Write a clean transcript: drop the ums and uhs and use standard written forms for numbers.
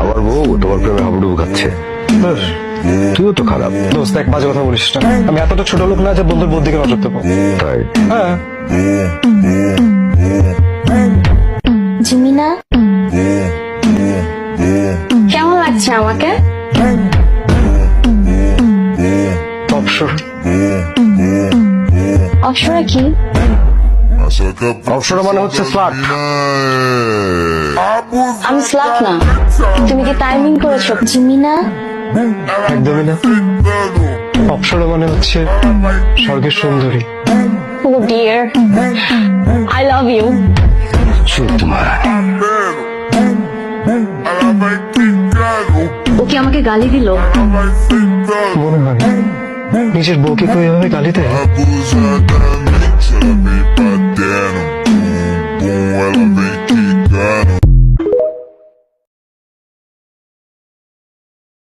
আমার বউ তোমার প্রেমে হাবুডুবু খাচ্ছে। তুইও তো খারাপ। দোস্ত এক বাজে কথা বলিস না, আমি এতটা ছোট লোক না যে বন্ধুর বোধ দিকে নজর দেবো। তাই হ্যাঁ জিমিনা, কেমন লাগছে আমাকে? অবসর। অপসরা কি? অবসর মানে হচ্ছে স্লাট। আমি স্লাট না। তুমি কি টাইমিং করেছো জিমিনা? একদমই না। অপসর মানে হচ্ছে স্বর্গের সুন্দরী। ও ডিয়ার, আই লাভ ইউ। ও কি আমাকে গালি দিল? মনে হয় নিজের বউকে কেউ এভাবে গালি দেয়?